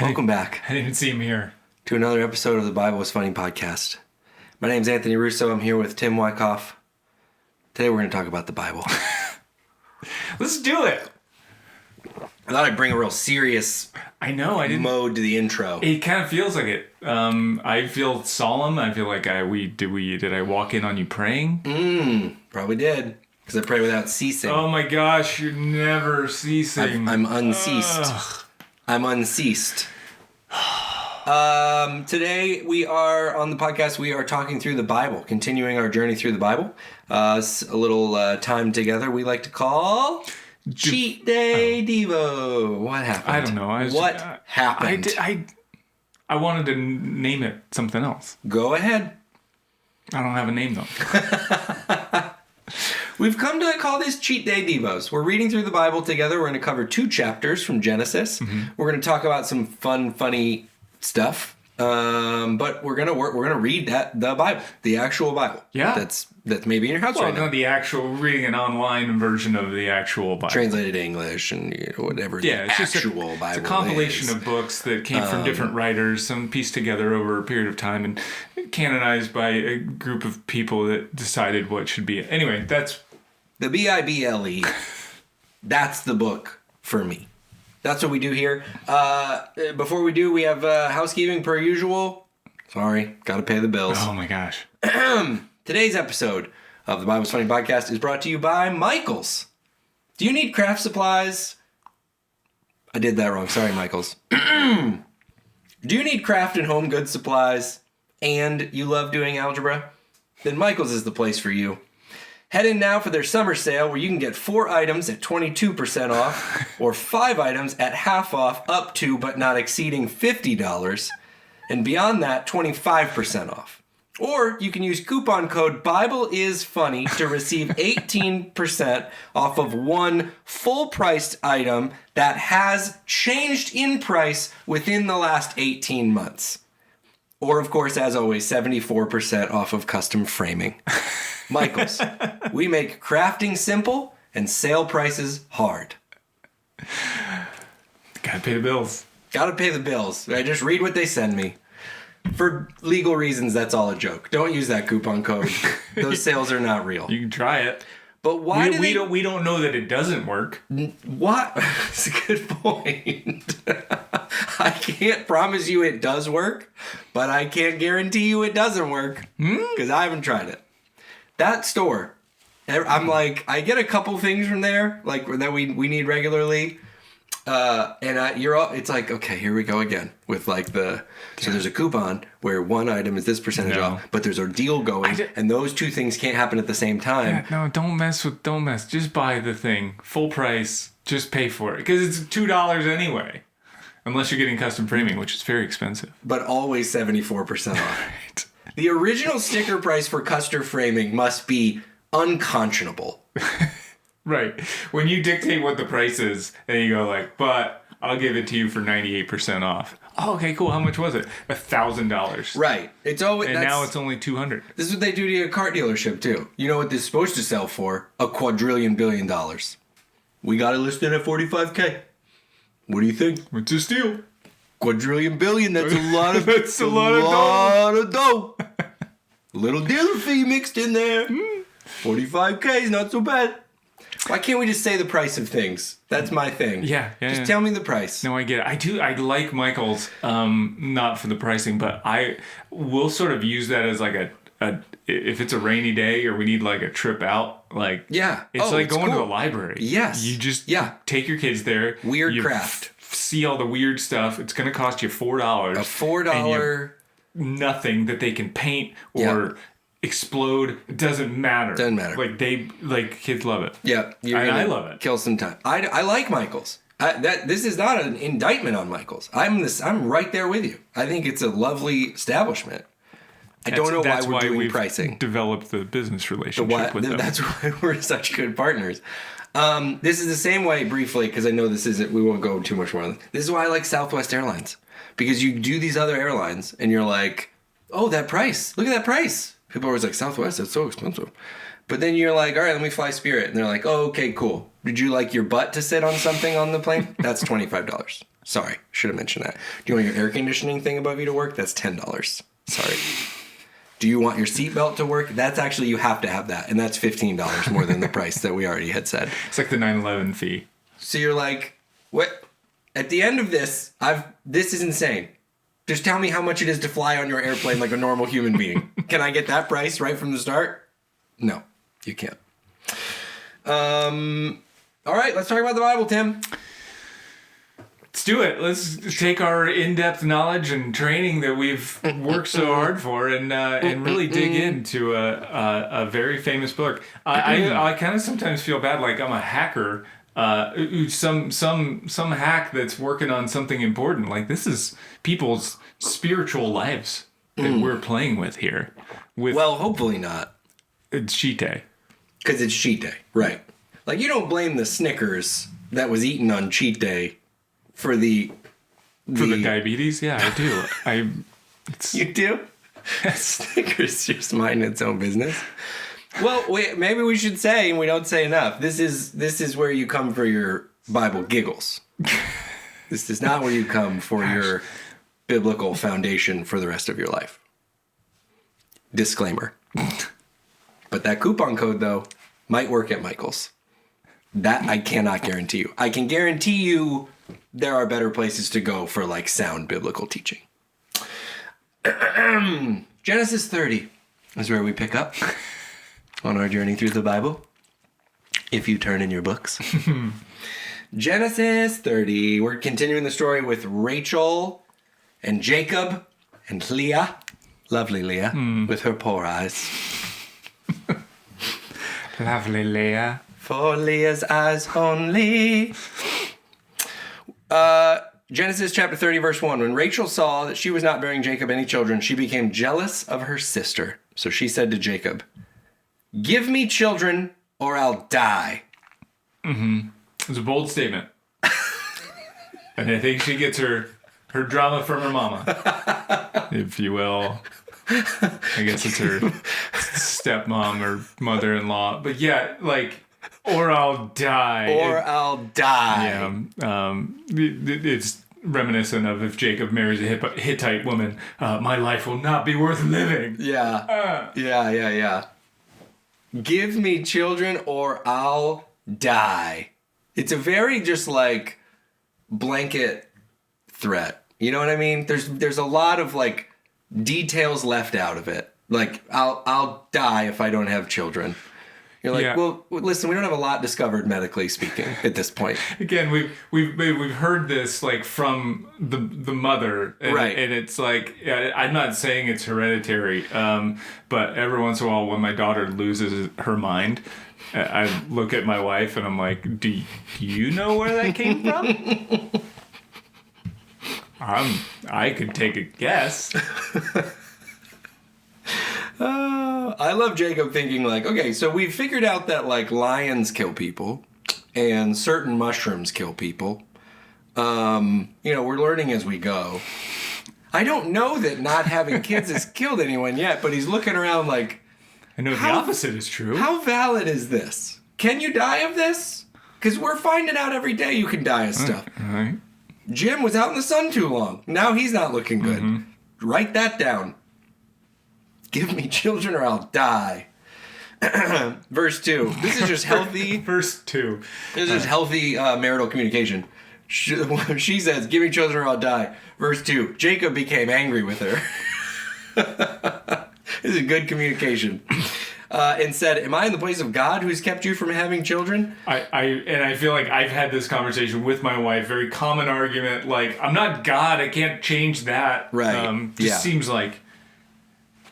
Welcome back. I didn't even see him here. To another episode of the Bible is Funny podcast. My name's Anthony Russo. I'm here with Tim Wyckoff. Today we're going to talk about the Bible. Let's do it. I thought I'd bring a real serious mode to the intro. It kind of feels like it. I feel solemn. I feel like did I walk in on you praying? Probably did. Because I pray without ceasing. Oh my gosh, you're never ceasing. I'm unceased. I'm unceased. Today we are on the podcast. We are talking through the Bible, continuing our journey through the Bible. It's a little time together we like to call Cheat Day Devo. What happened? I don't know. What happened? I wanted to name it something else. Go ahead. I don't have a name though. We've come to call this Cheat Day Devos. We're reading through the Bible together. We're going to cover 2 chapters from Genesis. Mm-hmm. We're going to talk about some funny stuff. But we're gonna read the Bible, the actual Bible. Yeah, that's maybe in your house right now. Not the actual reading an online version of the actual Bible, translated English and whatever. Yeah, it's just Bible. It's a compilation of books that came from different writers, some pieced together over a period of time and canonized by a group of people that decided what should be it. Anyway, that's the Bible. That's the book for me. That's what we do here. Before we do, we have housekeeping per usual. Sorry, gotta pay the bills. Oh my gosh. Today's episode of the Bible's Funny podcast is brought to you by Michaels. Do you need craft supplies? I did that wrong. Sorry, Michaels. Do you need craft and home goods supplies and you love doing algebra? Then Michaels is the place for you. Head in now for their summer sale where you can get 4 items at 22% off or 5 items at half off up to but not exceeding $50 and beyond that 25% off. Or you can use coupon code BibleIsFunny to receive 18% off of one full-priced item that has changed in price within the last 18 months. Or, of course, as always, 74% off of custom framing. Michaels, we make crafting simple and sale prices hard. Gotta pay the bills. Gotta pay the bills. I just read what they send me. For legal reasons, that's all a joke. Don't use that coupon code. Those sales are not real. You can try it. But why we don't know that it doesn't work. What? That's a good point. I can't promise you it does work, but I can't guarantee you it doesn't work because I haven't tried it. That store, I'm like, I get a couple things from there, like that we need regularly, it's like, okay, here we go again with like so there's a coupon where one item is this percentage off, but there's a deal going, and those 2 things can't happen at the same time. Yeah, no, don't mess. Just buy the thing full price. Just pay for it because it's $2 anyway, unless you're getting custom framing, which is very expensive. But always 74% off. Right. The original sticker price for custom framing must be unconscionable. Right. When you dictate what the price is, and you go like, but I'll give it to you for 98% off. Oh, okay, cool. How much was it? $1,000. Right. It's always now it's only $200. This is what they do to a car dealership too. You know what this is supposed to sell for? $1 quadrillion billion. We got it listed at $45K. What do you think? It's a steal. Quadrillion billion, that's a lot of that's a lot of dough. Little dealer fee mixed in there. 45K is not so bad. Why can't we just say the price of things? That's my thing. Yeah. Just tell me the price. No, I get it. I like Michael's, not for the pricing, but I will sort of use that as like a if it's a rainy day or we need like a trip out, like it's like going to the library. Yes. You just take your kids there. Weird craft. See all the weird stuff. It's going to cost you $4. A $4 nothing that they can paint or explode. It doesn't matter. Doesn't matter. Like kids love it. Yeah, I love it. Kill some time. I like Michaels. This is not an indictment on Michaels. I'm right there with you. I think it's a lovely establishment. I don't know why we're doing pricing. Developed the business relationship with them. That's why we're such good partners. This is the same way, briefly, because I know this isn't, we won't go too much more on this. This is why I like Southwest Airlines. Because you do these other airlines, and you're like, oh, that price. Look at that price. People are always like, Southwest, that's so expensive. But then you're like, all right, let me fly Spirit. And they're like, oh, okay, cool. Did you like your butt to sit on something on the plane? That's $25. Sorry, should have mentioned that. Do you want your air conditioning thing above you to work? That's $10. Sorry. Do you want your seatbelt to work? That's actually, you have to have that. And that's $15 more than the price that we already had said. It's like the 9/11 fee. So you're like, what? At the end of this, this is insane. Just tell me how much it is to fly on your airplane like a normal human being. Can I get that price right from the start? No, you can't. All right, let's talk about the Bible, Tim. Let's do it. Let's take our in-depth knowledge and training that we've worked so hard for and really dig into a very famous book. I kind of sometimes feel bad, like I'm a hacker, some hack that's working on something important. Like, this is people's spiritual lives that we're playing with here. Well, hopefully not. It's cheat day. Because it's cheat day, right? Like, you don't blame the Snickers that was eaten on cheat day for the diabetes. Yeah, I do. You do? Snickers just mind its own business. Well, maybe we should say, and we don't say enough, this is where you come for your Bible giggles. This is not where you come for your biblical foundation for the rest of your life. Disclaimer. But that coupon code, though, might work at Michael's. That I cannot guarantee you. I can guarantee you there are better places to go for, like, sound biblical teaching. Genesis 30 is where we pick up on our journey through the Bible, if you turn in your books. Genesis 30. We're continuing the story with Rachel and Jacob and Leah. Lovely Leah, with her poor eyes. Lovely Leah. For Leah's eyes only. Genesis chapter 30, verse 1. When Rachel saw that she was not bearing Jacob any children, she became jealous of her sister. So she said to Jacob, "Give me children or I'll die." Mm-hmm. It's a bold statement. And I think she gets her drama from her mama, if you will. I guess it's her stepmom or mother-in-law. But yeah, like, or I'll die. Or I'll die. Yeah. It's reminiscent of if Jacob marries a Hittite woman, my life will not be worth living. Yeah. Yeah. Give me children or I'll die. It's a very just like blanket threat. You know what I mean? There's a lot of like details left out of it. Like, I'll die if I don't have children. You're like, well, listen, we don't have a lot discovered medically speaking at this point. Again, we've heard this like from the mother, and, right? And it's like, I'm not saying it's hereditary, but every once in a while, when my daughter loses her mind, I look at my wife and I'm like, do you know where that came from? I could take a guess. I love Jacob thinking like, okay, so we've figured out that like lions kill people and certain mushrooms kill people. We're learning as we go. I don't know that not having kids has killed anyone yet, but he's looking around like, I know the opposite is true. How valid is this? Can you die of this? Because we're finding out every day you can die of stuff. All right. Jim was out in the sun too long. Now he's not looking good. Mm-hmm. Write that down. Give me children or I'll die. Verse 2. This is just healthy. Verse 2. This is healthy marital communication. She says, give me children or I'll die. Verse 2. Jacob became angry with her. This is good communication. And said, "Am I in the place of God who's kept you from having children?" I feel like I've had this conversation with my wife. Very common argument, like, I'm not God, I can't change that. Right. Seems like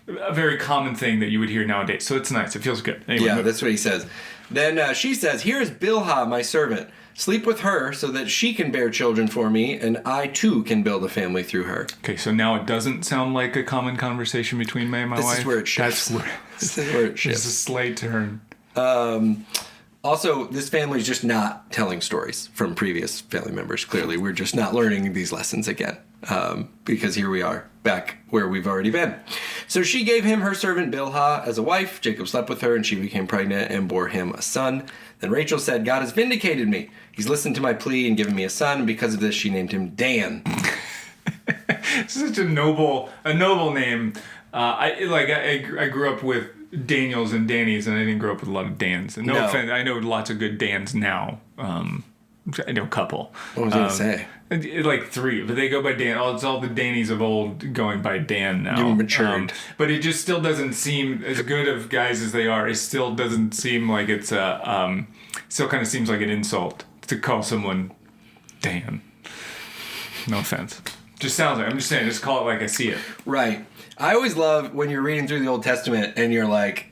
a very common thing that you would hear nowadays. So it's nice. It feels good. Anyway, that's what he says. Then she says, "Here is Bilhah, my servant. Sleep with her so that she can bear children for me, and I too can build a family through her." Okay, so now it doesn't sound like a common conversation between me and my wife. This is where it shifts. This is where it shifts. It's a slight turn. Also, this family is just not telling stories from previous family members, clearly. We're just not learning these lessons again. because here we are, back where we've already been. So she gave him her servant Bilhah as a wife. Jacob slept with her, and she became pregnant and bore him a son. Then Rachel said, God has vindicated me. He's listened to my plea and given me a son, and because of this, she named him Dan. Such a noble name. I grew up with Daniels and Dannies, and I didn't grow up with a lot of Dans. And no offense, I know lots of good Dans now. I know a couple. What was I going to say? Like 3, but they go by Dan. It's all the Dannies of old going by Dan now. You're matured. But it just still doesn't seem, as good of guys as they are, it still doesn't seem like it's still kind of seems like an insult to call someone Dan. No offense. Just sounds like, I'm just saying, just call it like I see it. Right. I always love when you're reading through the Old Testament and you're like,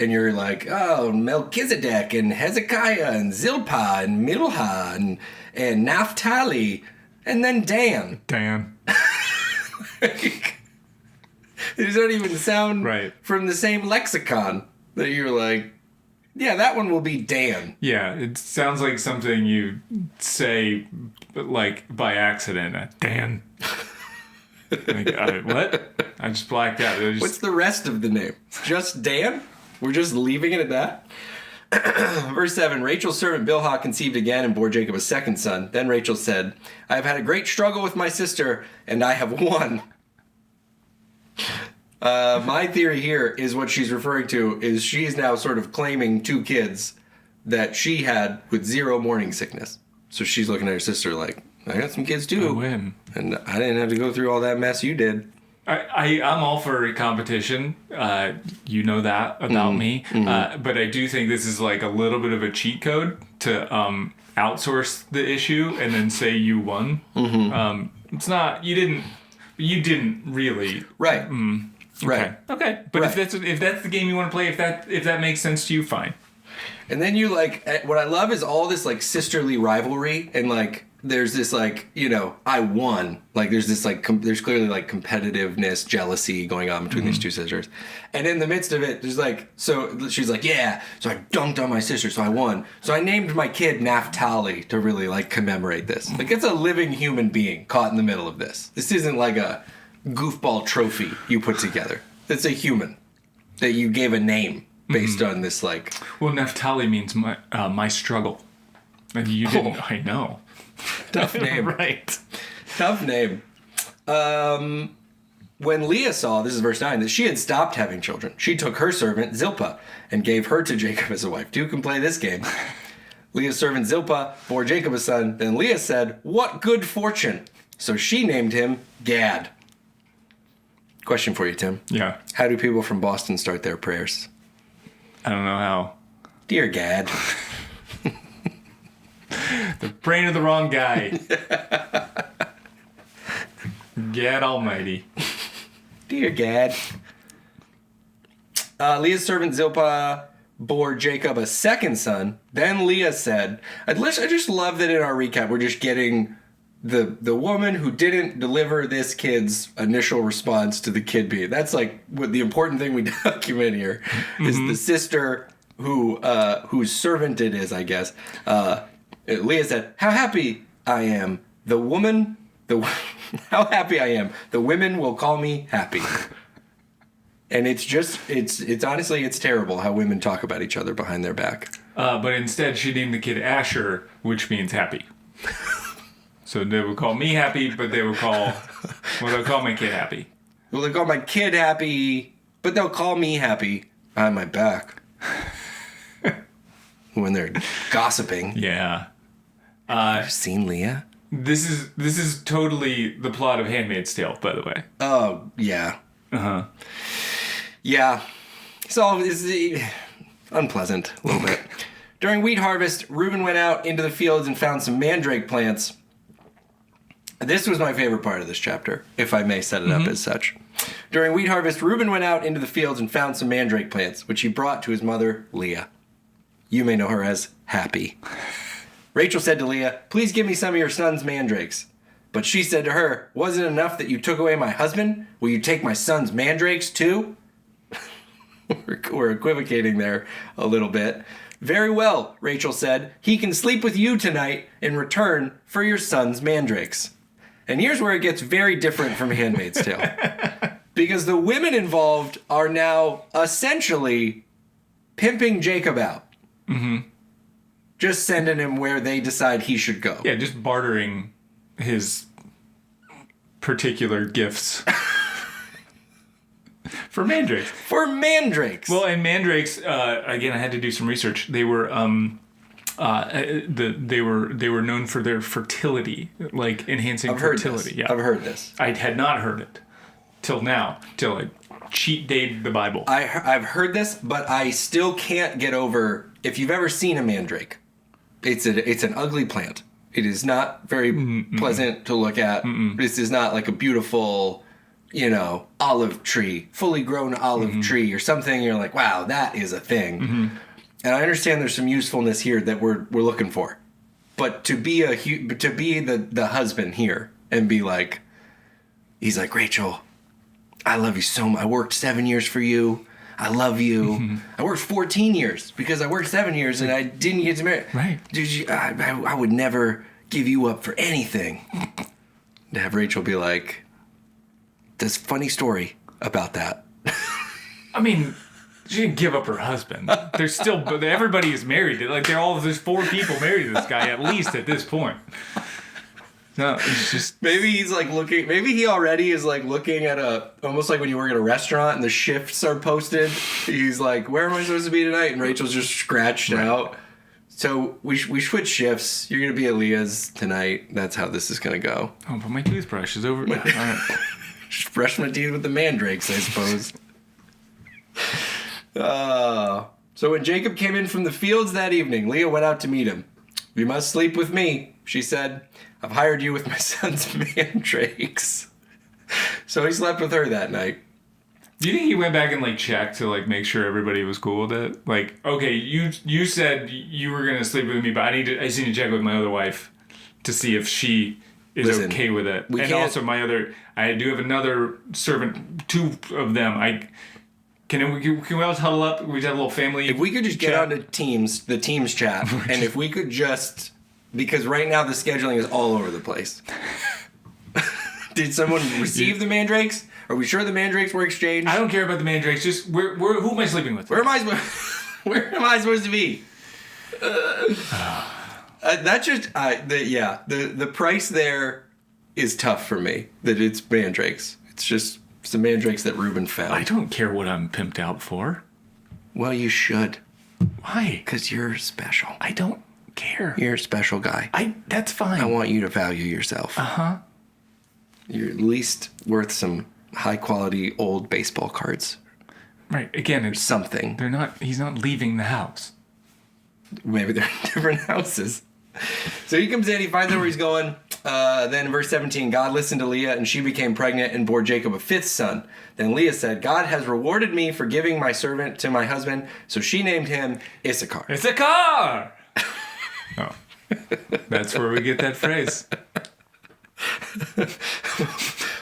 oh, Melchizedek and Hezekiah and Zilpah and Milha and Naphtali and then Dan. Dan. Like, they just don't even sound right from the same lexicon that you're like, yeah, that one will be Dan. Yeah, it sounds like something you say like by accident. Dan. Like, what? I just blacked out. What's the rest of the name? Just Dan? We're just leaving it at that? Verse 7, Rachel's servant Bilhah conceived again and bore Jacob a second son. Then Rachel said, I have had a great struggle with my sister, and I have won. My theory here is what she's referring to is she is now sort of claiming 2 kids that she had with 0 morning sickness. So she's looking at her sister like, I got some kids too. I win. And I didn't have to go through all that mess you did. I'm all for competition. You know that about me. But I do think this is like a little bit of a cheat code to outsource the issue and then say you won. It's not, you didn't really. Right. Right. Okay. But right. if that's the game you want to play, if that makes sense to you, fine. And then you like, what I love is all this like sisterly rivalry and like, there's this like, I won. Like there's this like, there's clearly like competitiveness, jealousy going on between these 2 sisters. And in the midst of it, there's like, so she's like, yeah, so I dunked on my sister, so I won. So I named my kid Naphtali to really like commemorate this. Like it's a living human being caught in the middle of this. This isn't like a goofball trophy you put together. It's a human that you gave a name based on this like. Well, Naphtali means my struggle. And you didn't, I know. Tough name. Right. Tough name. When Leah saw, this is verse 9, that she had stopped having children, she took her servant Zilpah and gave her to Jacob as a wife. 2 can play this game. Leah's servant Zilpah bore Jacob a son. Then Leah said, what good fortune. So she named him Gad. Question for you, Tim. Yeah. How do people from Boston start their prayers? I don't know how. Dear Gad. The brain of the wrong guy. Gad Almighty. Dear Gad. Leah's servant Zilpah bore Jacob a second son. Then Leah said, I just love that in our recap we're just getting the woman who didn't deliver this kid's initial response to the kid being. That's like what the important thing we document here is the sister whose servant it is, I guess. Leah said, how happy I am. How happy I am. The women will call me happy. And it's honestly, it's terrible how women talk about each other behind their back. But instead she named the kid Asher, which means happy. So they would call me happy, but they'll call my kid happy. Well, they'll call my kid happy, but they'll call me happy behind my back. When they're gossiping. Yeah. Have you seen Leah? This is totally the plot of Handmaid's Tale, by the way. Oh, yeah. Uh-huh. Yeah. It's unpleasant a little bit. During wheat harvest, Reuben went out into the fields and found some mandrake plants. This was my favorite part of this chapter, if I may set it up as such. During wheat harvest, Reuben went out into the fields and found some mandrake plants, which he brought to his mother, Leah. You may know her as Happy. Rachel said to Leah, please give me some of your son's mandrakes. But she said to her, wasn't it enough that you took away my husband? Will you take my son's mandrakes too? We're equivocating there a little bit. Very well, Rachel said. He can sleep with you tonight in return for your son's mandrakes. And here's where it gets very different from Handmaid's Tale. Because the women involved are now essentially pimping Jacob out. Mm-hmm. Just sending him where they decide he should go. Yeah, just bartering his particular gifts. For mandrakes. For mandrakes. Well, and mandrakes, again, I had to do some research. They were they were known for their fertility, like enhancing fertility. Yeah, I've heard this. I had not heard it till now, till I cheat dayed the Bible. I've heard this, but I still can't get over. If you've ever seen a mandrake, it's an ugly plant. It is not very pleasant to look at. This is not like a beautiful, olive tree, fully grown olive tree or something. You're like, wow, that is a thing. And I understand there's some usefulness here that we're looking for, but to be the husband here and be like, he's like, Rachel, I love you so much. I worked 7 years for you. I love you. I worked 14 years because I worked 7 years and I didn't get to marry. Right. Dude, I would never give you up for anything. To have Rachel be like, this funny story about that. I mean, she didn't give up her husband. There's still, but everybody is married. Like there's 4 people married to this guy at least at this point. No, it's just maybe he's like looking. Maybe he already is like looking at almost like when you work at a restaurant and the shifts are posted. He's like, where am I supposed to be tonight? And Rachel's just scratched out. So we switch shifts. You're gonna be at Leah's tonight. That's how this is gonna go. Oh, but my toothbrush is over. All right. Just brush my teeth with the mandrakes, I suppose. So when Jacob came in from the fields that evening, Leah went out to meet him. You must sleep with me, she said. I've hired you with my son's mandrakes. So he slept with her that night. Do you think he went back and checked to make sure everybody was cool with it? Like, okay, you said you were gonna sleep with me, but I just need to check with my other wife to see if she is okay with it. And also I do have another servant, 2 of them. Can we all huddle up? We just have a little family. If we could just get onto the Teams chat, and if we could just, because right now the scheduling is all over the place. Did someone receive the mandrakes? Are we sure the mandrakes were exchanged? I don't care about the mandrakes. Just who am I sleeping with? Where am I supposed to be? That's just the price there is tough for me. That it's mandrakes. It's the mandrakes that Reuben found. I don't care what I'm pimped out for. Well, you should. Why? Because you're special. I don't care. You're a special guy. That's fine. I want you to value yourself. You're at least worth some high quality old baseball cards. Right. Again, it's something. He's not leaving the house. Maybe they're in different houses. So he comes in, he finds out where he's going. Then in verse 17, God listened to Leah and she became pregnant and bore Jacob a 5th son. Then Leah said, God has rewarded me for giving my servant to my husband. So she named him Issachar. Issachar! Oh, that's where we get that phrase.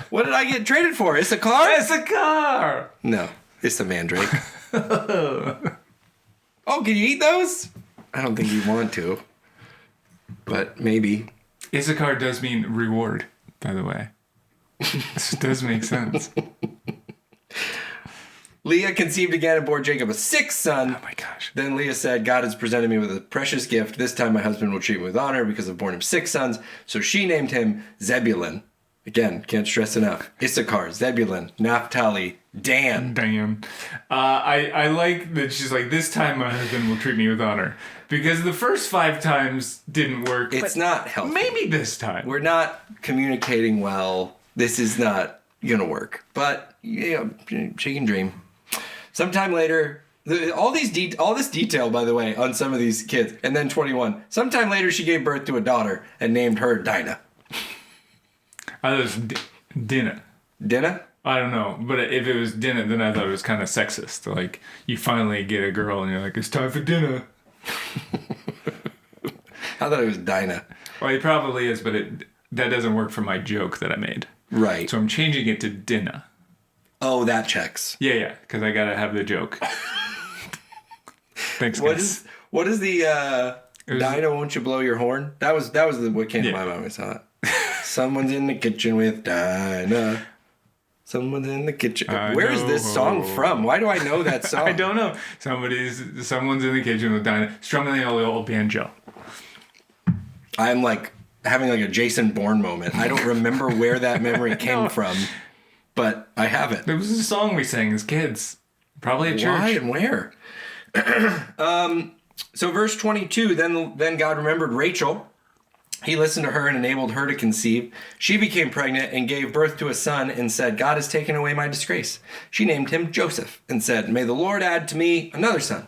What did I get traded for? Issachar? Issachar! No, it's a mandrake. Oh, can you eat those? I don't think you want to. But maybe. Issachar does mean reward, by the way. This does make sense. Leah conceived again and bore Jacob a 6th son. Oh my gosh. Then Leah said, God has presented me with a precious gift. This time my husband will treat me with honor because I've borne him 6 sons. So she named him Zebulun. Again, can't stress enough. Issachar, Zebulun, Naphtali, Dan. I like that she's like, this time my husband will treat me with honor. Because the first 5 times didn't work. It's not healthy. Maybe this time. We're not communicating well. This is not going to work. But, she can dream. Sometime later, all this detail, by the way, on some of these kids. And then 21. Sometime later, she gave birth to a daughter and named her Dinah. I thought it was Dinah. Dinah? I don't know. But if it was Dinah, then I thought it was kind of sexist. Like, you finally get a girl and you're like, it's time for dinner. I thought it was Dinah. Well, it probably is, but that doesn't work for my joke that I made. Right. So I'm changing it to Dinah. Oh, that checks. Yeah, because I gotta have the joke. Thanks, guys. What is the Dinah, won't you blow your horn? That was what came to my mind when I saw it. Someone's in the kitchen with Dinah. Someone's in the kitchen. Where is this song from? Why do I know that song? I don't know. Someone's in the kitchen with Dinah strumming the old banjo. I'm like having like a Jason Bourne moment. I don't remember where that memory came from, but I have it. It was a song we sang as kids. Probably at church. Why and where? So verse 22, then God remembered Rachel. He listened to her and enabled her to conceive. She became pregnant and gave birth to a son and said, God has taken away my disgrace. She named him Joseph and said, may the Lord add to me another son.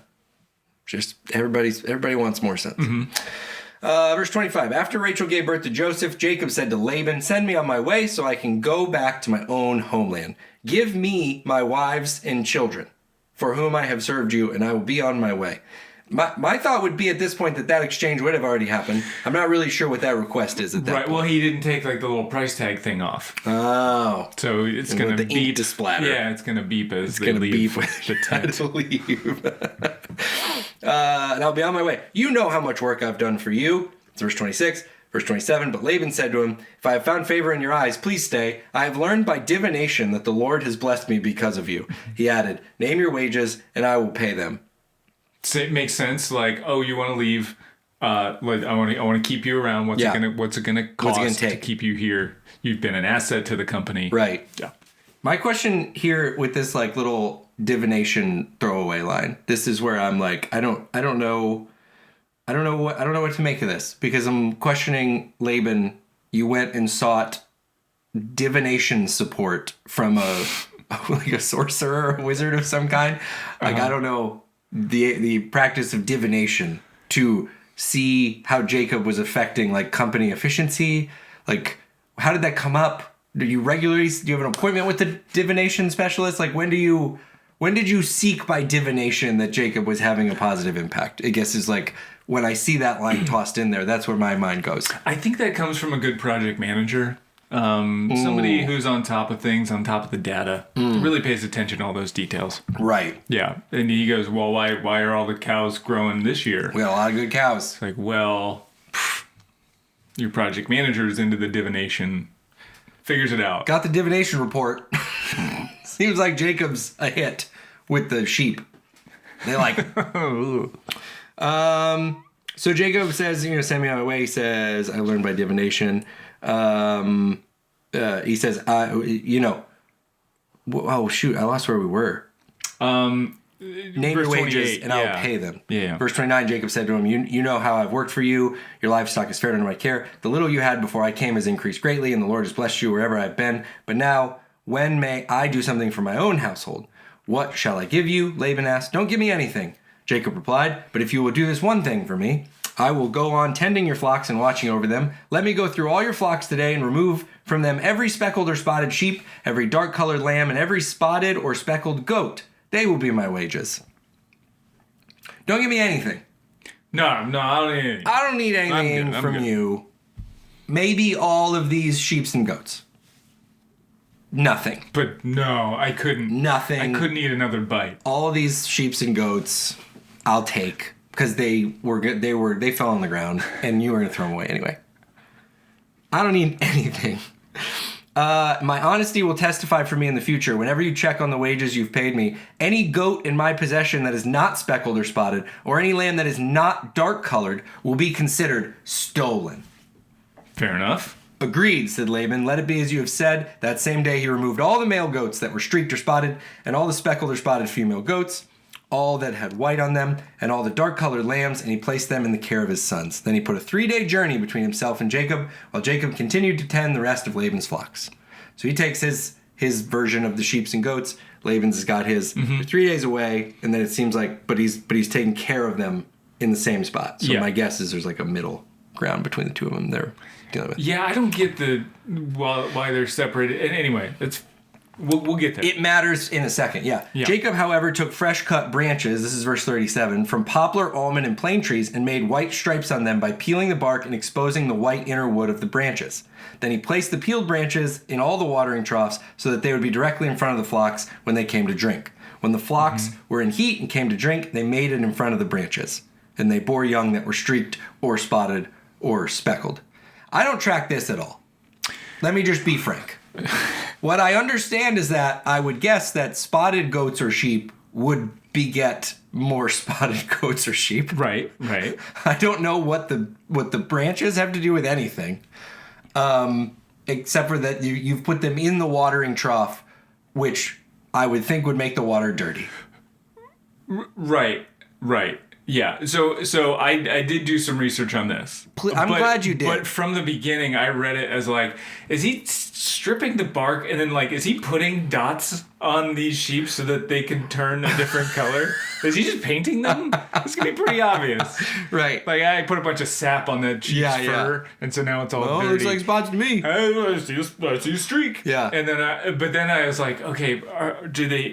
Just everybody wants more sons. Mm-hmm. Verse 25, after Rachel gave birth to Joseph, Jacob said to Laban, send me on my way so I can go back to my own homeland. Give me my wives and children for whom I have served you, and I will be on my way. My thought would be at this point that exchange would have already happened. I'm not really sure what that request is at that point. Well, he didn't take like the little price tag thing off. Oh. So it's going to beep. To splatter. Yeah, it's going to beep as they leave the tent. To leave. And I'll be on my way. You know how much work I've done for you. It's verse 26. Verse 27, but Laban said to him, if I have found favor in your eyes, please stay. I have learned by divination that the Lord has blessed me because of you. He added, name your wages and I will pay them. It makes sense. Like, oh, you want to leave? I want to keep you around. What's it gonna cost to keep you here? You've been an asset to the company, right? Yeah. My question here with this like little divination throwaway line. This is where I'm like, I don't know what to make of this because I'm questioning Laban. You went and sought divination support from a sorcerer or a wizard of some kind. Like I don't know. The practice of divination to see how Jacob was affecting like company efficiency. Like, how did that come up? Do you have an appointment with the divination specialist? Like, when did you seek by divination that Jacob was having a positive impact? I guess is like when I see that line tossed in there, that's where my mind goes. I think that comes from a good project manager. Somebody who's on top of things, on top of the data, really pays attention to all those details. Right. Yeah. And he goes, well, why are all the cows growing this year? We got a lot of good cows. It's like, well, your project manager is into the divination, figures it out. Got the divination report. Seems like Jacob's a hit with the sheep. They like So Jacob says, send me on my way. He says, I learned by divination. He says, oh shoot, I lost where we were. Name your wages and I will pay them. Yeah. Verse 29, Jacob said to him, you know how I've worked for you. Your livestock is fared under my care. The little you had before I came has increased greatly, and the Lord has blessed you wherever I've been. But now, when may I do something for my own household? What shall I give you? Laban asked. Don't give me anything. Jacob replied, but if you will do this one thing for me, I will go on tending your flocks and watching over them. Let me go through all your flocks today and remove from them every speckled or spotted sheep, every dark-colored lamb, and every spotted or speckled goat. They will be my wages. Don't give me anything. No, I don't need anything. I don't need anything from you. Maybe all of these sheep and goats. Nothing. But no, I couldn't. Nothing. I couldn't eat another bite. All of these sheep and goats, I'll take. Because they fell on the ground, and you were going to throw them away anyway. I don't need anything. My honesty will testify for me in the future. Whenever you check on the wages you've paid me, any goat in my possession that is not speckled or spotted, or any lamb that is not dark-colored, will be considered stolen. Fair enough. Agreed, said Laban. Let it be as you have said. That same day he removed all the male goats that were streaked or spotted, and all the speckled or spotted female goats, all that had white on them, and all the dark-colored lambs, and he placed them in the care of his sons. Then he put a 3-day journey between himself and Jacob, while Jacob continued to tend the rest of Laban's flocks. So he takes his version of the sheep and goats. Laban's has got his. They're 3 days away, and then it seems like, but he's taking care of them in the same spot. So my guess is there's like a middle ground between the two of them they're dealing with. Yeah, I don't get why they're separated. And anyway, We'll get there. It matters in a second, yeah. Jacob, however, took fresh cut branches, this is verse 37, from poplar, almond, and plane trees and made white stripes on them by peeling the bark and exposing the white inner wood of the branches. Then he placed the peeled branches in all the watering troughs so that they would be directly in front of the flocks when they came to drink. When the flocks were in heat and came to drink, they made it in front of the branches. And they bore young that were streaked or spotted or speckled. I don't track this at all. let me just be frank. What I understand is that I would guess that spotted goats or sheep would beget more spotted goats or sheep. Right. I don't know what the branches have to do with anything, except for that you've put them in the watering trough, which I would think would make the water dirty. Right. Yeah. So I did do some research on this. I'm glad you did. But from the beginning, I read it as like, is he stripping the bark and then like, is he putting dots on these sheep so that they can turn a different color? Is he just painting them? It's gonna be pretty obvious. Right. Like I put a bunch of sap on that sheep's fur, and so now it's all dirty. It looks like spots to me. I see a streak. Yeah. And then I was like, okay,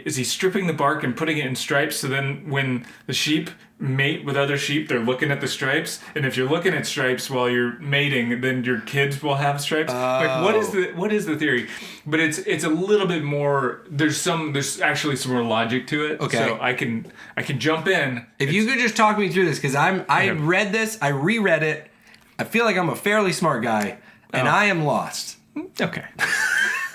is he stripping the bark and putting it in stripes? So then when the sheep mate with other sheep, they're looking at the stripes, and if you're looking at stripes while you're mating, then your kids will have stripes. Like what is the theory? But it's a little bit more. There's actually some more logic to it. Okay. So I can jump in. If you could just talk me through this, because I read this, I reread it. I feel like I'm a fairly smart guy, and I am lost. Okay.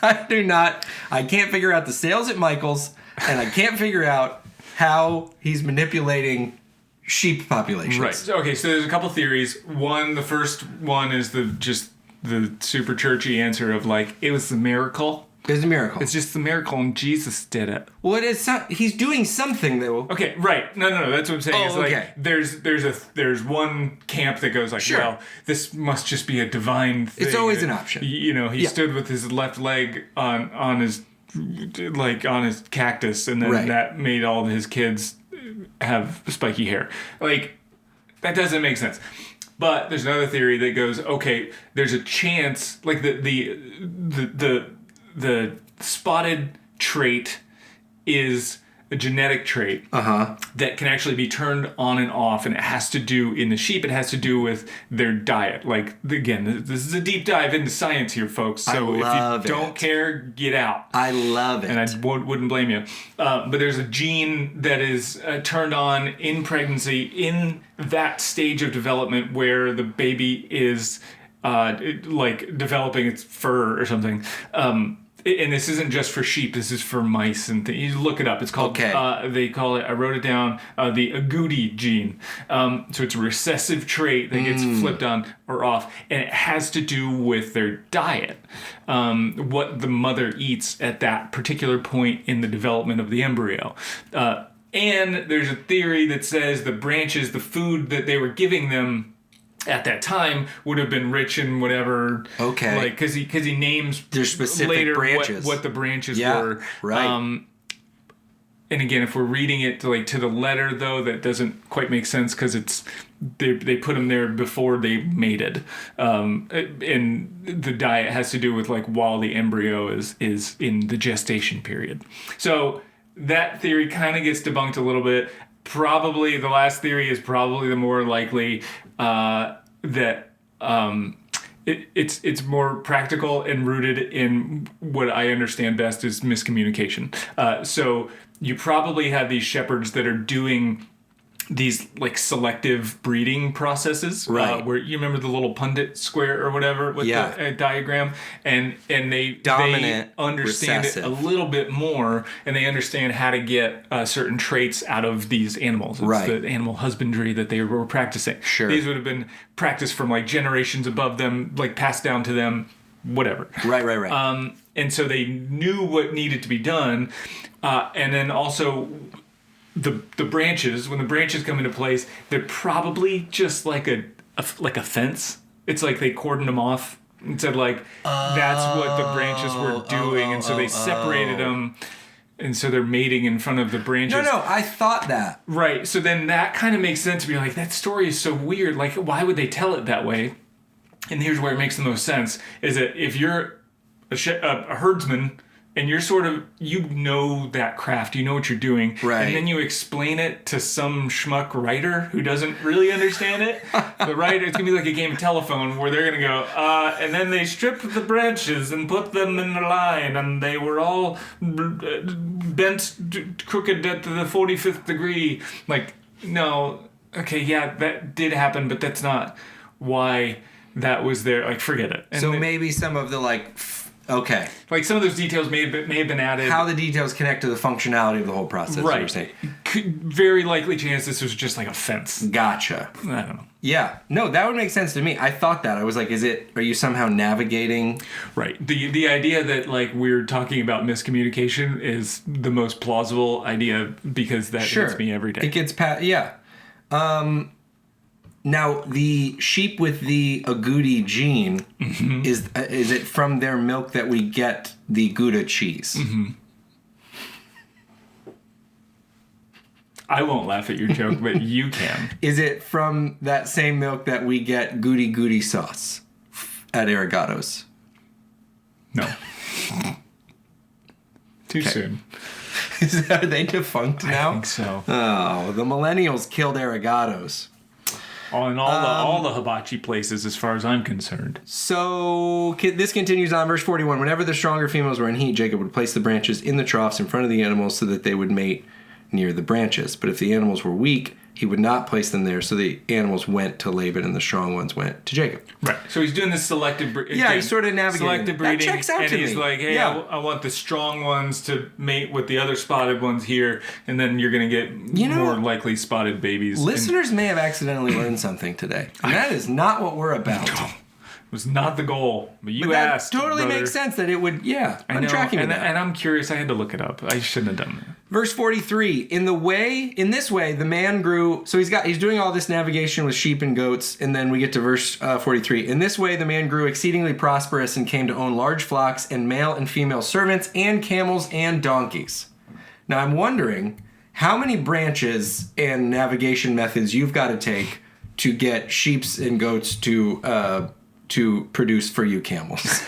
I can't figure out the sales at Michael's, and I can't figure out how he's manipulating sheep populations. Right. Okay, so there's a couple theories. The first one is the super churchy answer of like, it was a miracle. It's a miracle. It's just the miracle and Jesus did it. Well, it is he's doing something though. Okay, right. No, that's what I'm saying. It's like there's one camp that goes like, well, this must just be a divine thing. It's always an option. He stood with his left leg on his cactus, and then that made all of his kids have spiky hair. Like, that doesn't make sense. But there's another theory that goes, okay, there's a chance, like the spotted trait is a genetic trait that can actually be turned on and off, and it has to do, in the sheep, it has to do with their diet. Like, again, this is a deep dive into science here, folks. So if you don't care, get out. I love it. And I wouldn't blame you. But there's a gene that is turned on in pregnancy, in that stage of development where the baby is like developing its fur or something. And this isn't just for sheep. This is for mice and things. You look it up. It's called. They call it. I wrote it down. The agouti gene. So it's a recessive trait that gets flipped on or off, and it has to do with their diet, what the mother eats at that particular point in the development of the embryo. And there's a theory that says the branches, the food that they were giving them at that time, would have been rich in whatever. Okay. Like, because he names their specific later branches. What the branches were. Right. And again, if we're reading it to the letter, though, that doesn't quite make sense, because they put them there before they mated, and the diet has to do with like while the embryo is in the gestation period. So that theory kind of gets debunked a little bit. Probably the last theory is probably the more likely, that it's more practical and rooted in what I understand best is miscommunication. So you probably have these shepherds that are doing these like selective breeding processes, right? Where you remember the little pundit square or whatever with the diagram, and they understand it a little bit more, and they understand how to get certain traits out of these animals. It's the animal husbandry that they were practicing. Sure, these would have been practiced from like generations above them, like passed down to them, whatever. Right. And so they knew what needed to be done, and then also. The branches, when the branches come into place, they're probably just like a fence. It's like they cordoned them off and said like that's what the branches were doing, and so they separated them, and so they're mating in front of the branches. No, I thought that. Right. So then that kind of makes sense to be like, that story is so weird. Like, why would they tell it that way? And here's where it makes the most sense: is that if you're a herdsman. And you're sort of, you know that craft, you know what you're doing. Right. And then you explain it to some schmuck writer who doesn't really understand it. The writer, it's going to be like a game of telephone where they're going to go, and then they stripped the branches and put them in a line, and they were all bent crooked at the 45th degree. Like, no, okay, yeah, that did happen, but that's not why that was there. Like, forget it. And so maybe some of the okay. Like some of those details may have been added. How the details connect to the functionality of the whole process. Right. You were saying. Very likely chance this was just like a fence. Gotcha. I don't know. Yeah. No, that would make sense to me. I thought that. I was like, are you somehow navigating? Right. The idea that like we're talking about miscommunication is the most plausible idea because that hits me every day. It gets yeah. Now, the sheep with the agouti gene, is it from their milk that we get the Gouda cheese? Mm-hmm. I won't laugh at your joke, but you can. Is it from that same milk that we get goody sauce at Arigatos? No. Too soon. Are they defunct now? I think so. Oh, the millennials killed Arigatos. On all the hibachi places, as far as I'm concerned. So this continues on, verse 41. Whenever the stronger females were in heat, Jacob would place the branches in the troughs in front of the animals so that they would mate near the branches. But if the animals were weak, he would not place them there, so the animals went to Laban and the strong ones went to Jacob. Right. So he's doing this selective breeding. Yeah, he's sort of navigating. Selective breeding. That checks out and to he's me. like, hey, I want the strong ones to mate with the other spotted ones here, and then you're going to get more likely spotted babies. Listeners may have accidentally learned something today. And that is not what we're about. It was not the goal, but you asked. That totally makes sense that it would, I'm tracking with that. And I'm curious, I had to look it up. I shouldn't have done that. Verse 43, in this way, the man grew, so he's doing all this navigation with sheep and goats, and then we get to verse 43. In this way, the man grew exceedingly prosperous and came to own large flocks and male and female servants and camels and donkeys. Now, I'm wondering how many branches and navigation methods you've got to take to get sheep and goats to produce for you camels.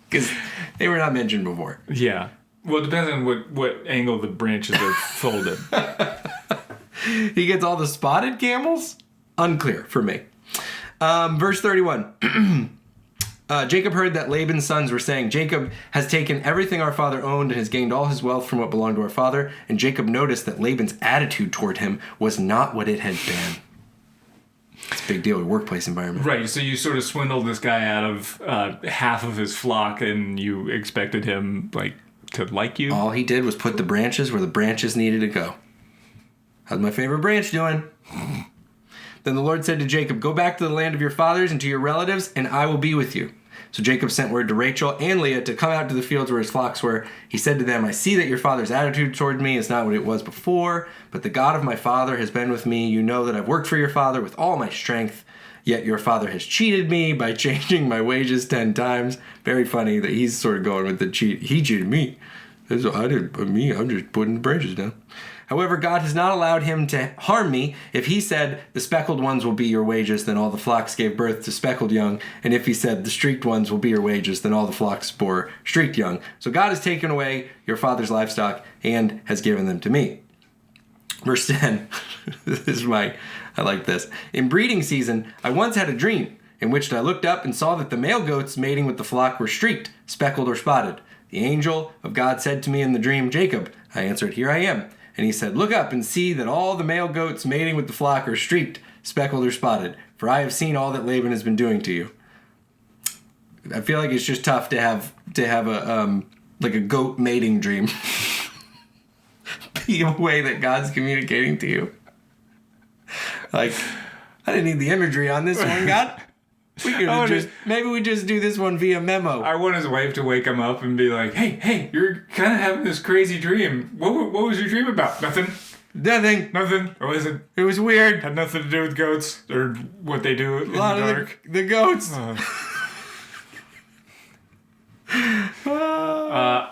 Because they were not mentioned before. Yeah. Well, it depends on what angle the branches are folded. He gets all the spotted camels? Unclear for me. Verse 31. Jacob heard that Laban's sons were saying, Jacob has taken everything our father owned and has gained all his wealth from what belonged to our father. And Jacob noticed that Laban's attitude toward him was not what it had been. It's a big deal in workplace environment. Right, so you sort of swindled this guy out of half of his flock and you expected him, to like you? All he did was put the branches where the branches needed to go. How's my favorite branch doing? Then the Lord said to Jacob, go back to the land of your fathers and to your relatives, and I will be with you. So Jacob sent word to Rachel and Leah to come out to the fields where his flocks were. He said to them, I see that your father's attitude toward me is not what it was before, but the God of my father has been with me. You know that I've worked for your father with all my strength, yet your father has cheated me by changing my wages 10 times. Very funny that he's sort of going with the cheat. He cheated me. I'm just putting the branches down. However, God has not allowed him to harm me. If he said, the speckled ones will be your wages, then all the flocks gave birth to speckled young. And if he said, the streaked ones will be your wages, then all the flocks bore streaked young. So God has taken away your father's livestock and has given them to me. Verse 10. I like this. In breeding season, I once had a dream in which I looked up and saw that the male goats mating with the flock were streaked, speckled, or spotted. The angel of God said to me in the dream, Jacob. I answered, here I am. And he said, look up and see that all the male goats mating with the flock are streaked, speckled, or spotted, for I have seen all that Laban has been doing to you. I feel like it's just tough to have a goat mating dream be a way that God's communicating to you. I didn't need the imagery on this one, God. Maybe we just do this one via memo. I want his wife to wake him up and be like, hey, you're kind of having this crazy dream. What was your dream about? Nothing? Or was it? It was weird. Had nothing to do with goats or what they do in the dark. The goats. I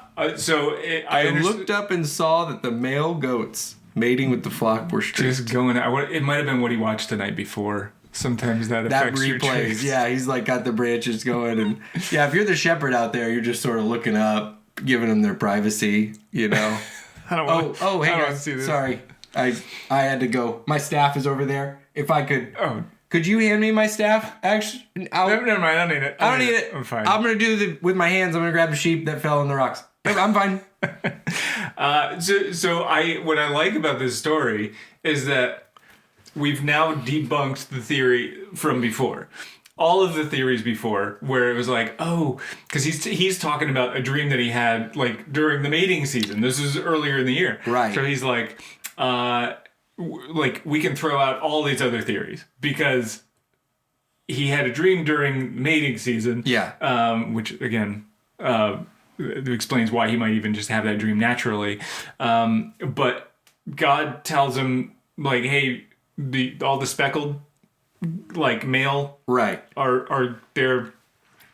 looked up and saw that the male goats mating with the flock were streaked. Just going out. It might have been what he watched the night before. Sometimes that affects your dreams. Yeah, he's got the branches going, and if you're the shepherd out there, you're just sort of looking up, giving them their privacy, I don't want. Hey guys, sorry, I had to go. My staff is over there. If I could. Oh. Could you hand me my staff? Actually, never mind. I don't need it. I don't need it. I'm fine. I'm gonna do with my hands. I'm gonna grab the sheep that fell in the rocks. I'm fine. What I like about this story is that we've now debunked the theory from before. all of the theories before where it was like, oh, because he's talking about a dream that he had like during the mating season. This is earlier in the year. Right. So he's like, like we can throw out all these other theories because he had a dream during mating season. Yeah. Which again, it explains why he might even just have that dream naturally. But God tells him like, hey, all the speckled like male are they're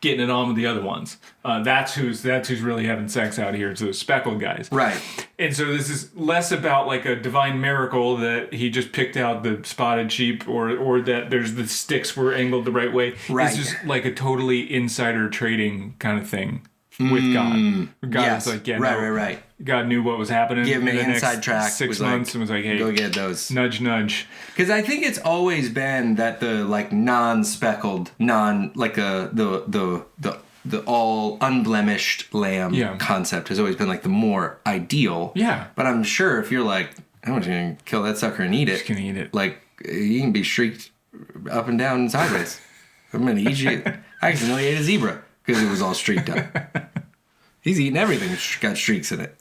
getting it on with the other ones. That's who's really having sex out here. It's those speckled guys. Right. And so this is less about like a divine miracle that he just picked out the spotted sheep or that there's the sticks were angled the right way. Right. It's just like a totally insider trading kind of thing with God. God was like, yeah, right. God knew what was happening. Give me in the inside next track. 6 months and was like, hey, go get those. Nudge, nudge. Because I think it's always been that the like non-speckled, the all unblemished lamb concept has always been like the more ideal. Yeah. But I'm sure if you're like, I'm just gonna kill that sucker and eat it. Just gonna eat it. Like you can be streaked up and down and sideways. I'm gonna eat you. I accidentally ate a zebra because it was all streaked up. He's eating everything that's got streaks in it.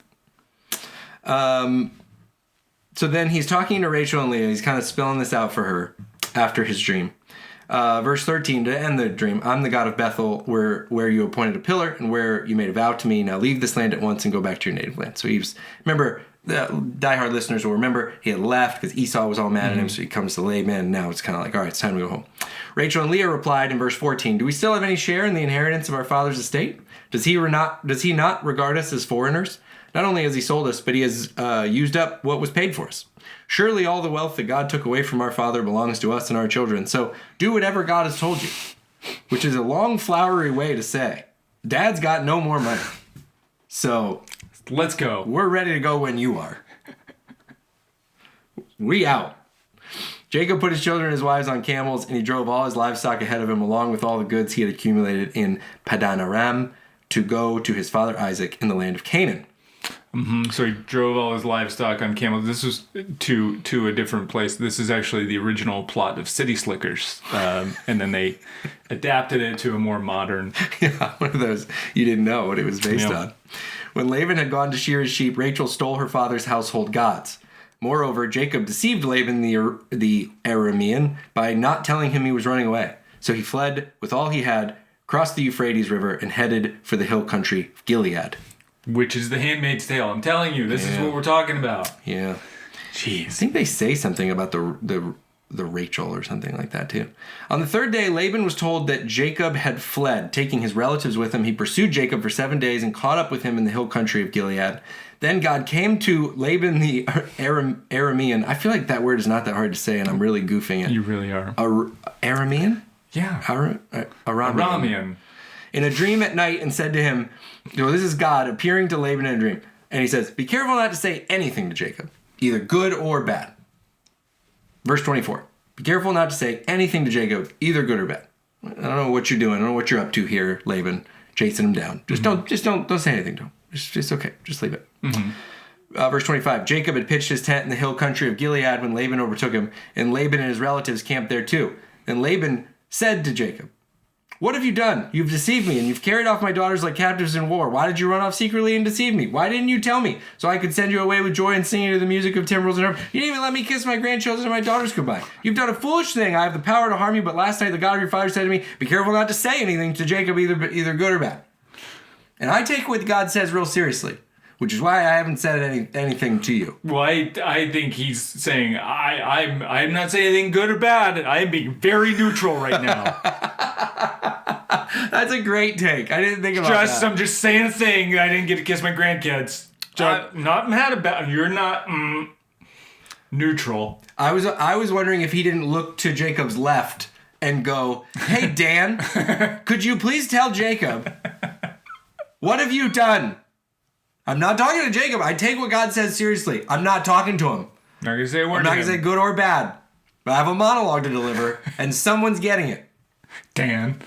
So then he's talking to Rachel and Leah. He's kind of spilling this out for her after his dream. Verse 13, to end the dream, I'm the God of Bethel, where you appointed a pillar and where you made a vow to me. Now leave this land at once and go back to your native land. So remember, the diehard listeners will remember he had left because Esau was all mad at him. So he comes to Laban and now it's kind of like, all right, it's time to go home. Rachel and Leah replied in verse 14, do we still have any share in the inheritance of our father's estate? Does he not regard us as foreigners? Not only has he sold us, but he has used up what was paid for us. Surely all the wealth that God took away from our father belongs to us and our children. So do whatever God has told you, which is a long, flowery way to say, Dad's got no more money. So let's go. We're ready to go when you are. We out. Jacob put his children and his wives on camels, and he drove all his livestock ahead of him, along with all the goods he had accumulated in Padan Aram, to go to his father Isaac in the land of Canaan. Mm-hmm. So he drove all his livestock on camels. This was to a different place. This is actually the original plot of City Slickers, and then they adapted it to a more modern. Yeah, one of those you didn't know what it was based on. When Laban had gone to shear his sheep, Rachel stole her father's household gods. Moreover, Jacob deceived Laban the Aramean by not telling him he was running away. So he fled with all he had, crossed the Euphrates River, and headed for the hill country of Gilead. Which is the Handmaid's Tale. I'm telling you, this is what we're talking about. Yeah. Jeez. I think they say something about the Rachel or something like that too. On the third day, Laban was told that Jacob had fled, taking his relatives with him. He pursued Jacob for 7 days and caught up with him in the hill country of Gilead. Then God came to Laban the Aramean. I feel like that word is not that hard to say, and I'm really goofing it. You really are. Aramean? Yeah. Aramean. In a dream at night, and said to him, this is God appearing to Laban in a dream. And he says, be careful not to say anything to Jacob, either good or bad. Verse 24, be careful not to say anything to Jacob, either good or bad. I don't know what you're doing. I don't know what you're up to here, Laban, chasing him down. Just don't say anything to him. It's okay. Just leave it. Mm-hmm. Verse 25, Jacob had pitched his tent in the hill country of Gilead when Laban overtook him, and Laban and his relatives camped there too. Then Laban said to Jacob, what have you done? You've deceived me, and you've carried off my daughters like captives in war. Why did you run off secretly and deceive me? Why didn't you tell me so I could send you away with joy and singing to the music of timbrels and harp? You didn't even let me kiss my grandchildren and my daughters goodbye. You've done a foolish thing. I have the power to harm you, but last night the God of your father said to me, be careful not to say anything to Jacob, either good or bad. And I take what God says real seriously, which is why I haven't said anything to you. Well, I think he's saying, I'm not saying anything good or bad. I am being very neutral right now. That's a great take. I didn't think about that. I'm just saying a thing that I didn't get to kiss my grandkids. Not mad about. You're not neutral. I was wondering if he didn't look to Jacob's left and go, hey, Dan, could you please tell Jacob, what have you done? I'm not talking to Jacob. I take what God says seriously. I'm not talking to him. Not going to say a word. I'm not going to say good or bad. But I have a monologue to deliver, and someone's getting it. Dan.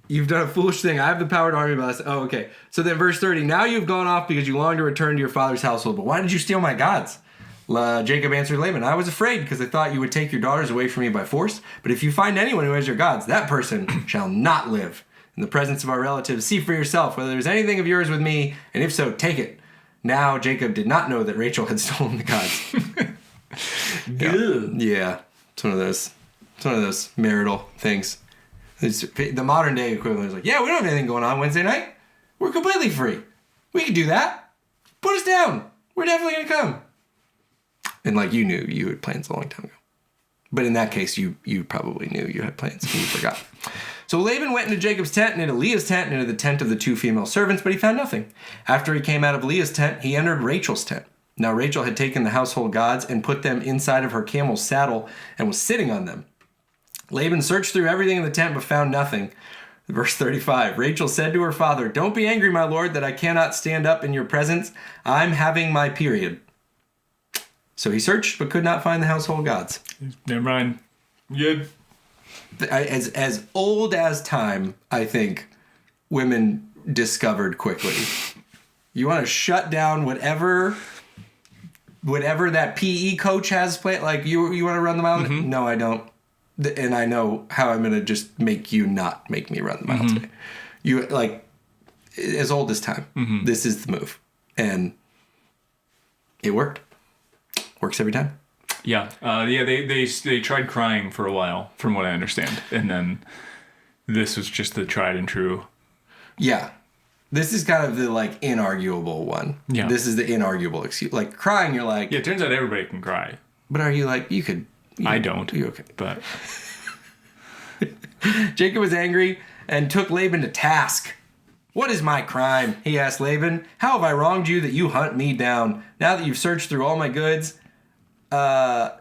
You've done a foolish thing. I have the power to harm you, but oh, okay. So then verse 30, now you've gone off because you long to return to your father's household. But why did you steal my gods? Jacob answered Laban, I was afraid because I thought you would take your daughters away from me by force. But if you find anyone who has your gods, that person shall not live. In the presence of our relatives, see for yourself whether there's anything of yours with me, and if so, take it. Now Jacob did not know that Rachel had stolen the gods. Yeah. It's one of those marital things. The modern day equivalent is like, yeah, we don't have anything going on Wednesday night. We're completely free. We can do that. Put us down. We're definitely going to come. And like you knew you had plans a long time ago. But in that case, you probably knew you had plans and you forgot. So Laban went into Jacob's tent and into Leah's tent and into the tent of the 2 female servants, but he found nothing. After he came out of Leah's tent, he entered Rachel's tent. Now Rachel had taken the household gods and put them inside of her camel's saddle and was sitting on them. Laban searched through everything in the tent but found nothing. Verse 35, Rachel said to her father, don't be angry, my lord, that I cannot stand up in your presence. I'm having my period. So he searched but could not find the household gods. Never mind. Good. As old as time, I think women discovered quickly. You want to shut down whatever that PE coach has played. Like you want to run the mile? Mm-hmm. No, I don't. And I know how I'm going to just make you not make me run the mile today. You like as old as time. Mm-hmm. This is the move, and it worked. Works every time. Yeah. They tried crying for a while, from what I understand, and then this was just the tried and true. Yeah. This is kind of the like inarguable one. Yeah. This is the inarguable excuse. Like crying, you're like. Yeah. It turns out everybody can cry. But are you like you could? I don't. You're okay. But Jacob was angry and took Laban to task. What is my crime? He asked Laban. How have I wronged you that you hunt me down? Now that you've searched through all my goods, what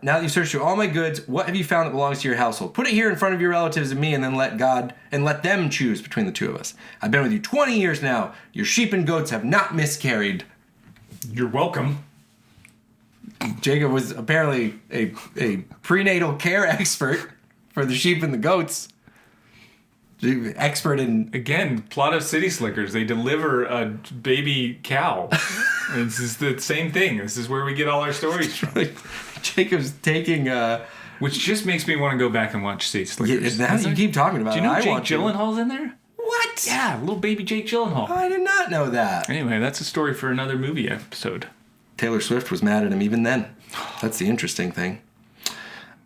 have you found that belongs to your household? Put it here in front of your relatives and me, and then let them choose between the two of us. I've been with you 20 years now. Your sheep and goats have not miscarried. You're welcome. Jacob was apparently a prenatal care expert for the sheep and the goats. Expert in... Again, plot of City Slickers. They deliver a baby cow. This is the same thing. This is where we get all our stories from. Jacob's taking... Which just makes me want to go back and watch City Slickers. Yeah, now you keep talking about it. Do you know Jake Gyllenhaal's in there? What? Yeah, little baby Jake Gyllenhaal. I did not know that. Anyway, that's a story for another movie episode. Taylor Swift was mad at him even then. That's the interesting thing.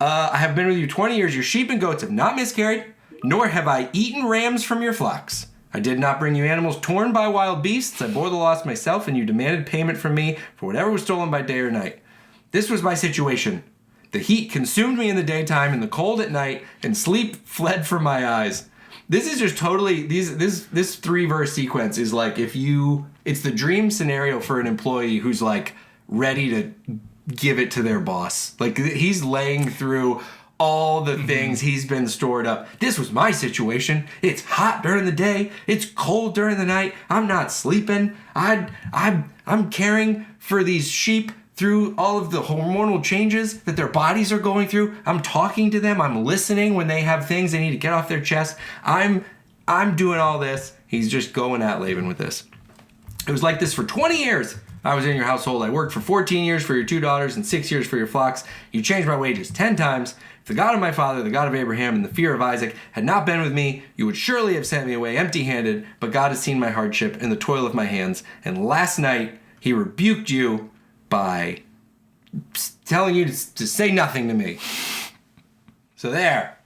I have been with you 20 years. Your sheep and goats have not miscarried, nor have I eaten rams from your flocks. I did not bring you animals torn by wild beasts. I bore the loss myself, and you demanded payment from me for whatever was stolen by day or night. This was my situation. The heat consumed me in the daytime, and the cold at night, and sleep fled from my eyes. This is just totally... This 3-verse sequence is like it's the dream scenario for an employee who's like ready to give it to their boss. Like he's laying through all the things he's been stored up. This was my situation. It's hot during the day. It's cold during the night. I'm not sleeping. I'm caring for these sheep through all of the hormonal changes that their bodies are going through. I'm talking to them. I'm listening when they have things they need to get off their chest. I'm doing all this. He's just going at Laban with this. It was like this for 20 years. I was in your household. I worked for 14 years for your 2 daughters and 6 years for your flocks. You changed my wages 10 times. If the God of my father, the God of Abraham, and the fear of Isaac had not been with me, you would surely have sent me away empty-handed. But God has seen my hardship and the toil of my hands. And last night he rebuked you by telling you to say nothing to me. So there.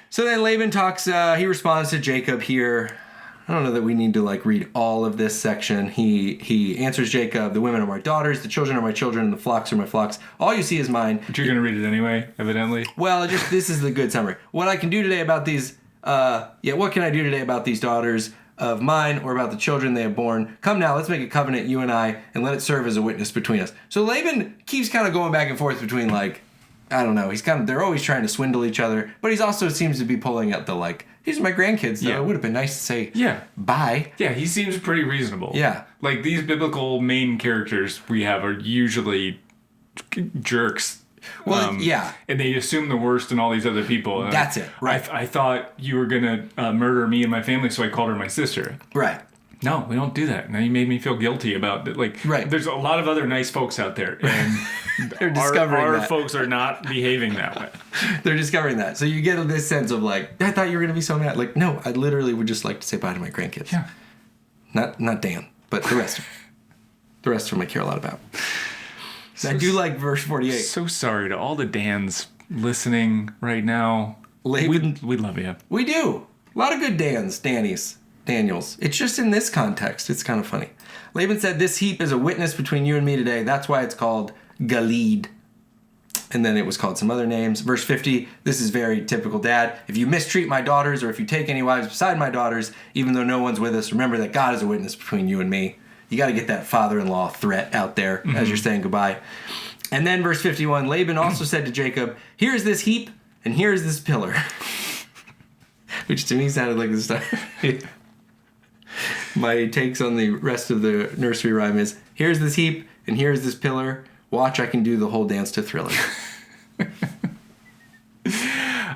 So then Laban talks, he responds to Jacob here. I don't know that we need to read all of this section. He answers Jacob, the women are my daughters, the children are my children, and the flocks are my flocks. All you see is mine. But you're going to read it anyway, evidently. Well, this is the good summary. What I can do today about these, what can I do today about these daughters of mine or about the children they have borne? Come now, let's make a covenant, you and I, and let it serve as a witness between us. So Laban keeps kind of going back and forth between I don't know, they're always trying to swindle each other, but he's also seems to be pulling out the these are my grandkids, though. Yeah. It would have been nice to say bye. Yeah, he seems pretty reasonable. Yeah. These biblical main characters we have are usually jerks. Well, yeah. And they assume the worst in all these other people. That's it, right. I thought you were going to murder me and my family, so I called her my sister. Right. No, we don't do that. Now you made me feel guilty about it. Like, right. There's a lot of other nice folks out there, and they're discovering our folks are not behaving that way. They're discovering that. So you get this sense of like, I thought you were going to be so mad. Like, no, I literally would just like to say bye to my grandkids. Yeah. Not Dan, but the rest. The rest of them I care a lot about. So I do like verse 48. So sorry to all the Dans listening right now. Laban, we love you. We do. A lot of good Daniels. It's just in this context. It's kind of funny. Laban said, this heap is a witness between you and me today. That's why it's called Gilead. And then it was called some other names. Verse 50, this is very typical dad. If you mistreat my daughters or if you take any wives beside my daughters, even though no one's with us, remember that God is a witness between you and me. You got to get that father-in-law threat out there as you're saying goodbye. And then verse 51, Laban also said to Jacob, here's this heap and here's this pillar. Which to me sounded like the stuff. My takes on the rest of the nursery rhyme is, here's this heap and here's this pillar. Watch, I can do the whole dance to Thriller.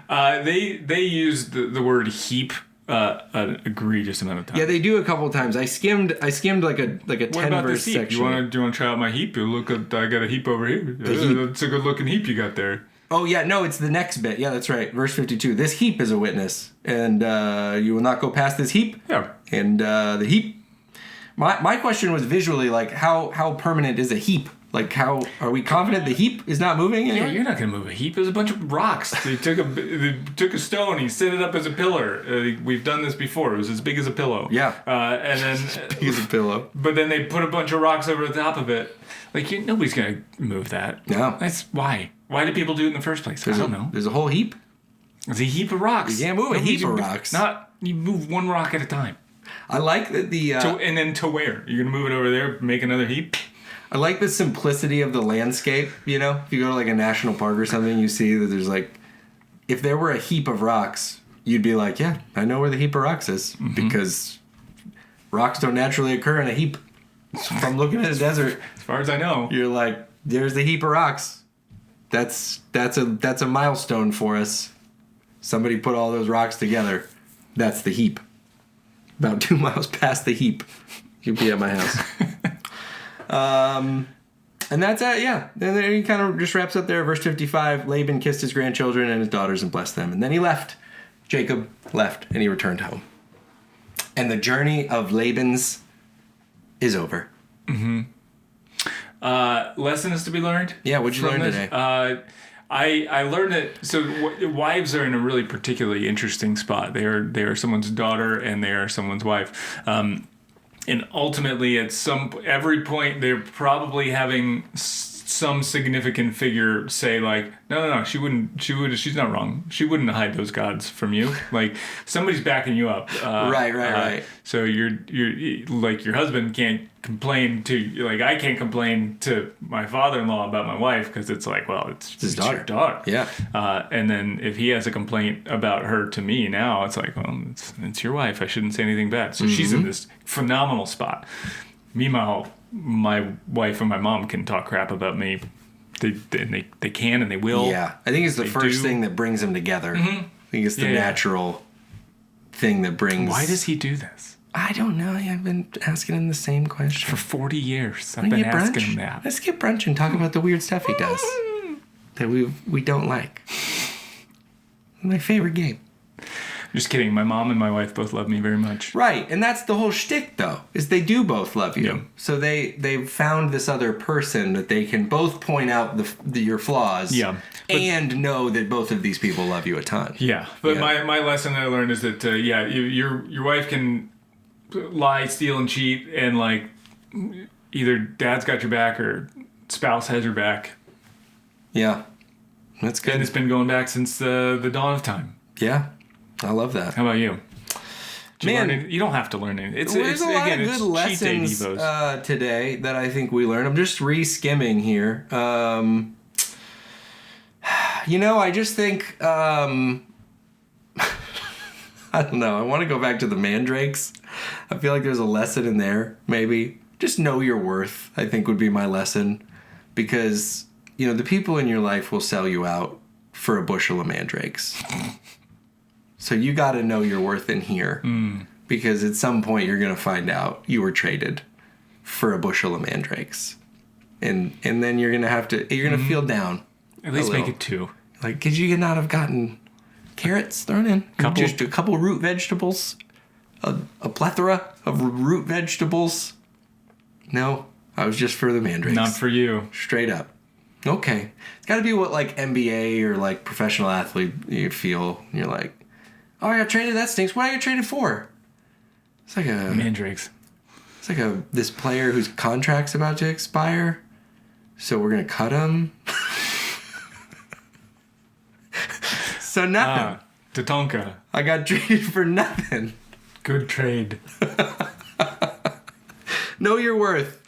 They use the word heap an egregious amount of times. Yeah, they do a couple of times. I skimmed like a 10-verse section. Do you want to try out my heap? Look, I got a heap over here. It's a good looking heap you got there. Oh yeah, no, it's the next bit. Yeah, that's right. Verse 52. This heap is a witness, and you will not go past this heap. Yeah. And the heap. My question was visually like how permanent is a heap? Like, how are we confident the heap is not moving anymore? Yeah, you're not going to move a heap. There's a bunch of rocks. They took a stone. He set it up as a pillar. We've done this before. It was as big as a pillow. Yeah. And then as big as a pillow. But then they put a bunch of rocks over the top of it. Like, nobody's going to move that. No. That's why. Why do people do it in the first place? I don't know. There's a whole heap. It's a heap of rocks. You can't move a heap of rocks. You move one rock at a time. I like that and then to where? You're going to move it over there, make another heap? I like the simplicity of the landscape, you know? If you go to like a national park or something, you see that there's like, if there were a heap of rocks, you'd be like, yeah, I know where the heap of rocks is. Mm-hmm. Because rocks don't naturally occur in a heap. From looking at a desert. As far as I know. You're like, there's the heap of rocks. That's a milestone for us. Somebody put all those rocks together. That's the heap. About 2 miles past the heap. You'd be at my house. And that's it, yeah. And then he kind of just wraps up there. Verse 55, Laban kissed his grandchildren and his daughters and blessed them. And then he left. Jacob left and he returned home. And the journey of Laban's is over. Mm-hmm. Lessons to be learned? Yeah, what'd you learn today? I learned that, so wives are in a really particularly interesting spot. They are someone's daughter and they are someone's wife. And ultimately, at every point, they're probably having some significant figure say like, no, she's not wrong. She wouldn't hide those gods from you. Like, somebody's backing you up. Right. So you're like, your husband can't complain to, I can't complain to my father-in-law about my wife because it's like, well, it's your daughter. Yeah. And then if he has a complaint about her to me now, it's like, well, it's your wife. I shouldn't say anything bad. So she's in this phenomenal spot. Meanwhile, my wife and my mom can talk crap about me. They can and they will. Yeah. I think it's the first thing that brings them together. Mm-hmm. I think it's the natural thing that brings... Why does he do this? I don't know. I've been asking him the same question. For 40 years, I've been asking him that. Let's get brunch and talk about the weird stuff he does that we don't like. My favorite game. Just kidding. My mom and my wife both love me very much. Right, and that's the whole shtick, though, is they do both love you. Yeah. So they've found this other person that they can both point out your flaws. Yeah. And know that both of these people love you a ton. Yeah, but my lesson that I learned is that your wife can lie, steal, and cheat, and like either dad's got your back or spouse has your back. Yeah, that's good. And it's been going back since the dawn of time. Yeah, I love that. How about you? You don't have to learn anything. There's a lot of good lessons today that I think we learned. I'm just re-skimming here. I just think, I don't know. I want to go back to the mandrakes. I feel like there's a lesson in there, maybe. Just know your worth, I think would be my lesson. Because, the people in your life will sell you out for a bushel of mandrakes. So you got to know your worth in here. because at some point you're going to find out you were traded for a bushel of mandrakes. And then you're going to feel down. At least make it 2. Like, could you not have gotten carrots thrown in? Just a couple root vegetables? A plethora of root vegetables? No, I was just for the mandrakes. Not for you. Straight up. Okay. It's got to be what, like, NBA or, like, professional athlete you feel. You're like, oh, I got traded? That stinks. What I got traded for? It's like a... mandrakes. It's like this player whose contract's about to expire, so we're going to cut him. So nothing. Tatonka. I got traded for nothing. Good trade. Know your worth.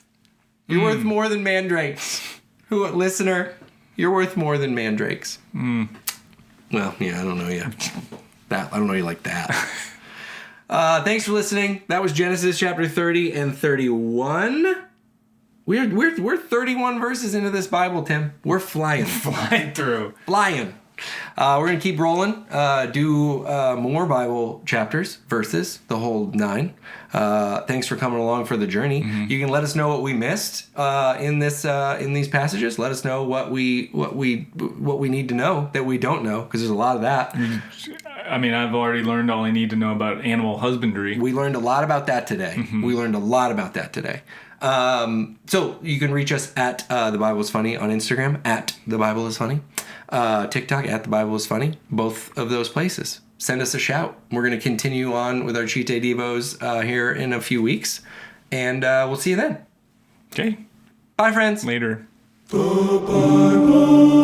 You're worth more than mandrakes. Listener, you're worth more than mandrakes. Well, yeah, I don't know you. I don't know you like that. Thanks for listening. That was Genesis chapter 30 and 31. We're 31 verses into this Bible, Tim. We're flying. Flying through. Flying. We're going to keep rolling, do more Bible chapters, verses, the whole 9. Thanks for coming along for the journey. Mm-hmm. You can let us know what we missed in these passages. Let us know what we need to know that we don't know, because there's a lot of that. I mean, I've already learned all I need to know about animal husbandry. We learned a lot about that today. Mm-hmm. So you can reach us at The Bible is Funny on Instagram, at The Bible is Funny. TikTok at The Bible is Funny. Both of those places. Send us a shout. We're going to continue on with our Cheat Day Devos here in a few weeks. And we'll see you then. Okay. Bye, friends. Later. The Bible